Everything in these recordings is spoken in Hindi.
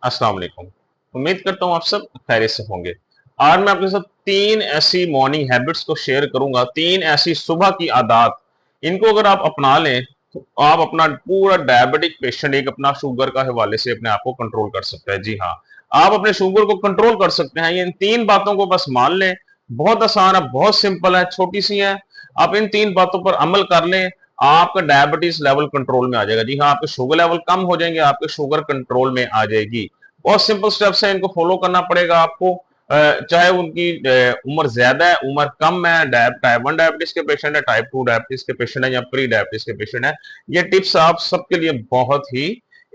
अस्सलाम वालेकुम। उम्मीद करता हूँ आप सब खैरियत से होंगे। आज मैं आपके साथ 3 ऐसी मॉर्निंग हैबिट्स को शेयर करूंगा, 3 ऐसी सुबह की आदत। इनको अगर आप अपना लें तो आप अपना पूरा डायबिटिक पेशेंट एक अपना शुगर का हवाले से अपने आप को कंट्रोल कर सकता है। जी हाँ, आप अपने शुगर को कंट्रोल कर सकते हैं। ये इन 3 बातों को बस मान लें। बहुत आसान है, बहुत सिंपल है, छोटी सी है। आप इन 3 बातों पर अमल कर लें, आपका डायबिटीज लेवल कंट्रोल में आ जाएगा। जी हाँ, आपके शुगर लेवल कम हो जाएंगे, आपके शुगर कंट्रोल में आ जाएगी। बहुत सिंपल स्टेप्स है, इनको फॉलो करना पड़ेगा आपको। चाहे उनकी उम्र ज्यादा है, उम्र कम है, टाइप 1 डायबिटीज के पेशेंट है, टाइप 2 डायबिटीज के पेशेंट है या प्री डायबिटीज के पेशेंट है। ये टिप्स आप सबके लिए बहुत ही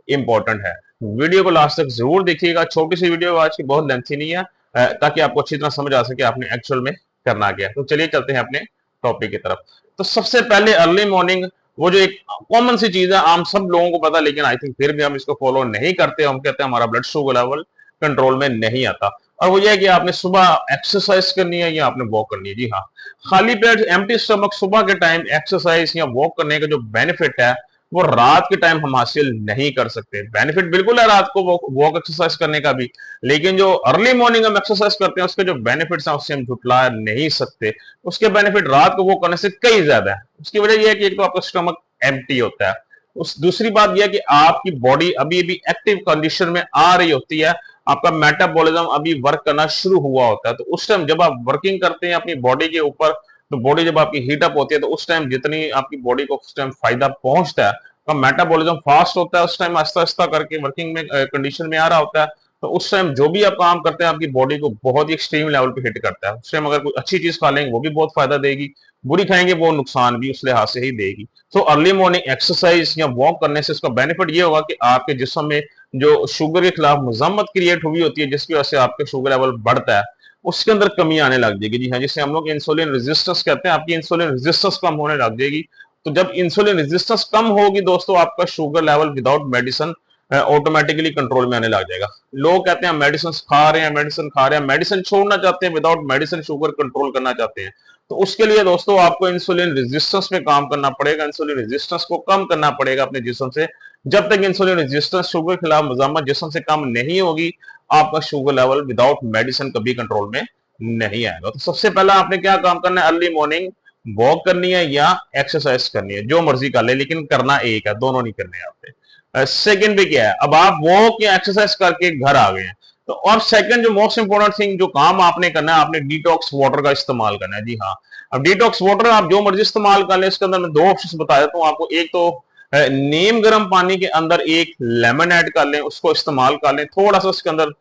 इंपॉर्टेंट है। वीडियो को लास्ट तक जरूर देखिएगा। छोटी सी वीडियो आज की, बहुत लेंथी नहीं है, ताकि आपको अच्छी तरह समझ आ सके आपने एक्चुअल में करना क्या है। तो चलिए चलते हैं अपने टॉपिक की तरफ। तो सबसे पहले अर्ली मॉर्निंग, वो जो एक कॉमन सी चीज है, आम सब लोगों को पता, लेकिन आई थिंक फिर भी हम इसको फॉलो नहीं करते। हम कहते हैं हमारा ब्लड शुगर लेवल कंट्रोल में नहीं आता। और वो ये है कि आपने सुबह एक्सरसाइज करनी है या आपने वॉक करनी है। जी हाँ, खाली पेट एम्प्टी स्टमक सुबह के टाइम एक्सरसाइज या वॉक करने का जो बेनिफिट है वो रात के टाइम हम हासिल नहीं कर सकते। बेनिफिट बिल्कुल है रात को वॉक एक्सरसाइज करने का भी, लेकिन जो अर्ली मॉर्निंग हम एक्सरसाइज करते हैं उसके जो बेनिफिट्स हैं उससे हम झुटला नहीं सकते। उसके बेनिफिट रात को वॉक करने से कई ज्यादा है। उसकी वजह यह है कि एक तो आपका स्टमक एम्प्टी होता है। उस दूसरी बात यह है कि आपकी बॉडी अभी अभी एक्टिव कंडीशन में आ रही होती है। आपका मेटाबॉलिज्म अभी वर्क करना शुरू हुआ होता है। तो उस टाइम जब आप वर्किंग करते हैं अपनी बॉडी के ऊपर, तो बॉडी जब आपकी हीटअप होती है तो उस टाइम जितनी आपकी बॉडी को उस टाइम फायदा पहुंचता है, का मेटाबॉलिज्म फास्ट होता है, उस टाइम आस्ता आस्ता करके वर्किंग में कंडीशन में आ रहा होता है। तो उस टाइम जो भी आप काम करते हैं आपकी बॉडी को बहुत ही एक्सट्रीम लेवल पे हिट करता है। उस टाइम अगर कोई अच्छी चीज खा लेंगे वो भी बहुत फायदा देगी, बुरी खाएंगे वो नुकसान भी उस लिहाज से ही देगी। तो अर्ली मॉर्निंग एक्सरसाइज या वॉक करने से इसका बेनिफिट ये होगा कि आपके जिस्म में जो शुगर के खिलाफ मुजम्मत क्रिएट हुई होती है, जिसकी वजह से आपका शुगर लेवल बढ़ता है, उसके अंदर कमी आने लग जाएगी। जी हाँ, जिसे हम लोग इंसुलिन रेजिस्टेंस कहते हैं, आपकी इंसुलिन रेजिस्टेंस कम होने लग जाएगी। तो जब इंसुलिन रेजिस्टेंस कम होगी दोस्तों, आपका sugar level without medicine automatically control में आने लग जाएगा। लोग कहते हैं मेडिसिन खा रहे हैं, मेडिसिन खा रहे हैं, मेडिसिन छोड़ना चाहते हैं, विदाउट मेडिसिन शुगर कंट्रोल करना चाहते हैं। तो उसके लिए दोस्तों आपको इंसुलिन रेजिस्टेंस में काम करना पड़ेगा, इंसुलिन रेजिस्टेंस को कम करना पड़ेगा अपने जिस्म से। जब तक इंसुलिन रेजिस्टेंस शुगर के खिलाफ मुजामत जिस्म से कम नहीं होगी, आपका शुगर लेवल विदाउट मेडिसिन कभी कंट्रोल में नहीं आएगा। तो सबसे पहला आपने क्या काम करना है, अर्ली मॉर्निंग वॉक करनी है या एक्सरसाइज करनी है, जो मर्जी कर ले, लेकिन करना एक है, दोनों नहीं करने आपने। सेकंड भी क्या है, अब आप वॉक या एक्सरसाइज करके घर आ गए हैं, तो और सेकंड जो मोस्ट इंपोर्टेंट थिंग जो काम आपने करना है, आपने डिटॉक्स वाटर का इस्तेमाल करना है। जी हाँ, अब डिटॉक्स वाटर आप जो मर्जी इस्तेमाल कर ले, इसके अंदर मैं दो ऑप्शन बता देता हूँ आपको। एक तो नीम गर्म पानी के अंदर एक लेमन ऐड कर लें, उसको इस्तेमाल कर लें। थोड़ा सा उसके अंदर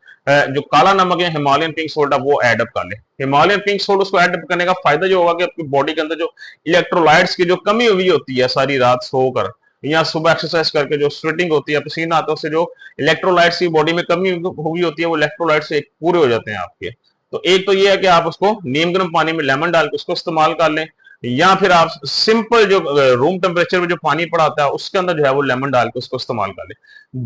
जो काला नमक है, हिमालयन पिंक सोल्ट है, वो ऐड अप कर लें। हिमालयन पिंक सोल्ट उसको ऐड अप करने का फायदा जो होगा कि आपकी बॉडी के अंदर जो इलेक्ट्रोलाइट्स की जो कमी हुई होती है सारी रात सोकर या सुबह एक्सरसाइज करके जो स्वेटिंग होती है, पसीना आता है, उससे जो इलेक्ट्रोलाइट्स की बॉडी में कमी हुई होती है वो इलेक्ट्रोलाइट्स से पूरे हो जाते हैं आपके। तो एक तो ये है कि आप उसको नीम गर्म पानी में लेमन डाल के उसको इस्तेमाल कर लें, या फिर आप सिंपल जो रूम टेम्परेचर में जो पानी पड़ा आता है उसके अंदर जो है वो लेमन डाल के उसको इस्तेमाल कर लें।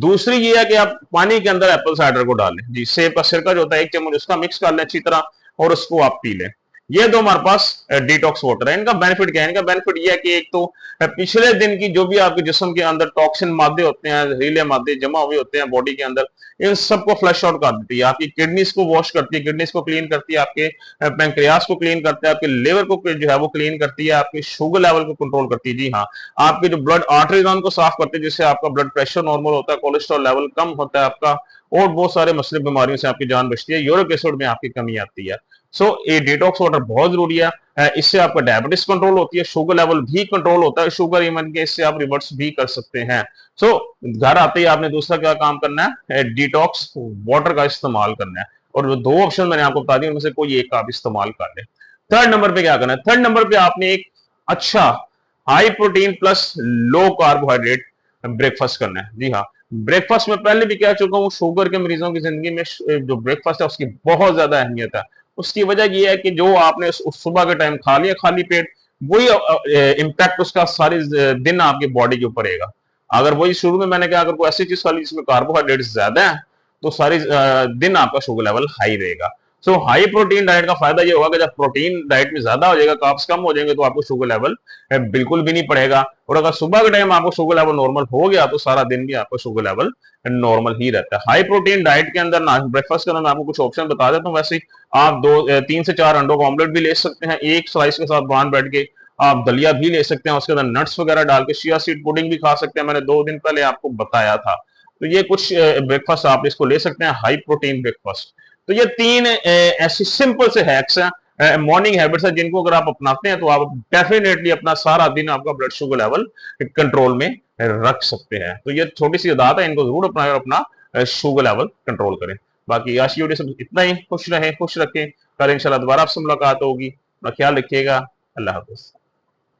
दूसरी ये है कि आप पानी के अंदर एप्पल साइडर को डाल लें। जी, सेब का सिरका जो होता है 1 चम्मच उसका मिक्स कर लें अच्छी तरह, और उसको आप पी लें। ये दो हमारे पास डिटॉक्स वाटर है। इनका बेनिफिट क्या है, इनका बेनिफिट ये है कि एक तो पिछले दिन की जो भी आपके जिस्म के अंदर टॉक्सिन मादे होते हैं, जहरीले मादे जमा हुए होते हैं बॉडी के अंदर, इन सबको फ्लश आउट कर देती है। आपकी किडनीज को वॉश करती है, किडनीज को क्लीन करती है, आपके पैंक्रियास को क्लीन करती है, आपके लिवर को जो है वो क्लीन करती है, आपके शुगर लेवल को कंट्रोल करती है। जी हाँ, आपके जो ब्लड आर्टरीज उनको साफ करती है, जिससे आपका ब्लड प्रेशर नॉर्मल होता है, कोलेस्ट्रॉल लेवल कम होता है आपका, और बहुत सारे मसले बीमारियों से आपकी जान बचती है, यूरिक एसिड में आपकी कमी आती है। सो ये डिटॉक्स वाटर बहुत जरूरी है। इससे आपका डायबिटीज कंट्रोल होती है, शुगर लेवल भी कंट्रोल होता है, शुगर इवन के इससे आप रिवर्स भी कर सकते हैं। सो घर आते ही आपने दूसरा क्या काम करना है, डिटॉक्स वाटर का इस्तेमाल करना है। और जो दो ऑप्शन मैंने आपको बता दिए उनमें से कोई एक का आप इस्तेमाल कर ले। थर्ड नंबर पे क्या करना है, थर्ड नंबर पे आपने एक अच्छा high protein plus low carbohydrate breakfast करना है। जी हाँ, ब्रेकफास्ट में पहले भी कह चुका हूँ, शुगर के मरीजों की जिंदगी में जो ब्रेकफास्ट है उसकी बहुत ज्यादा अहमियत है। उसकी वजह यह है कि जो आपने उस सुबह के टाइम खा लिया खाली पेट, वही इम्पैक्ट उसका सारी दिन आपकी बॉडी के ऊपर रहेगा। अगर वही शुरू में मैंने कहा, अगर कोई ऐसी चीज खा ली जिसमें कार्बोहाइड्रेट ज्यादा है, तो सारी दिन आपका शुगर लेवल हाई रहेगा। सो हाई प्रोटीन डाइट का फायदा ये होगा कि जब प्रोटीन डाइट में ज्यादा हो जाएगा, कार्ब्स कम हो जाएंगे, तो आपको शुगर लेवल बिल्कुल भी नहीं पड़ेगा। और अगर सुबह के टाइम आपको शुगर लेवल नॉर्मल हो गया तो सारा दिन भी आपको शुगर लेवल नॉर्मल ही रहता है। हाई प्रोटीन डाइट के अंदर ना ब्रेकफास्ट के अंदर मैं आपको कुछ ऑप्शन बता देता हूँ। वैसे ही आप 3 से 4 अंडों का ऑमलेट भी ले सकते हैं, एक स्लाइस के साथ बांध बैठ के आप दलिया भी ले सकते हैं, उसके अंदर नट्स वगैरह डाल के चिया सीड पुडिंग भी खा सकते हैं, मैंने 2 दिन पहले आपको बताया था। तो ये कुछ ब्रेकफास्ट आप इसको ले सकते हैं, हाई प्रोटीन ब्रेकफास्ट। तो ये 3 ऐसी सिंपल से हैक्स हैं, मॉर्निंग हैबिट्स है, जिनको अगर आप अपनाते हैं तो आप डेफिनेटली अपना सारा दिन आपका ब्लड शुगर लेवल कंट्रोल में रख सकते हैं। तो ये छोटी सी आदत है, इनको जरूर अपनाएं और अपना शुगर लेवल कंट्रोल करें। बाकी आज की वीडियो से इतना ही। खुश रहें, खुश रखें। कल इंशाल्लाह दोबारा आपसे मुलाकात होगी। अपना ख्याल रखिएगा। अल्लाह हाफिज।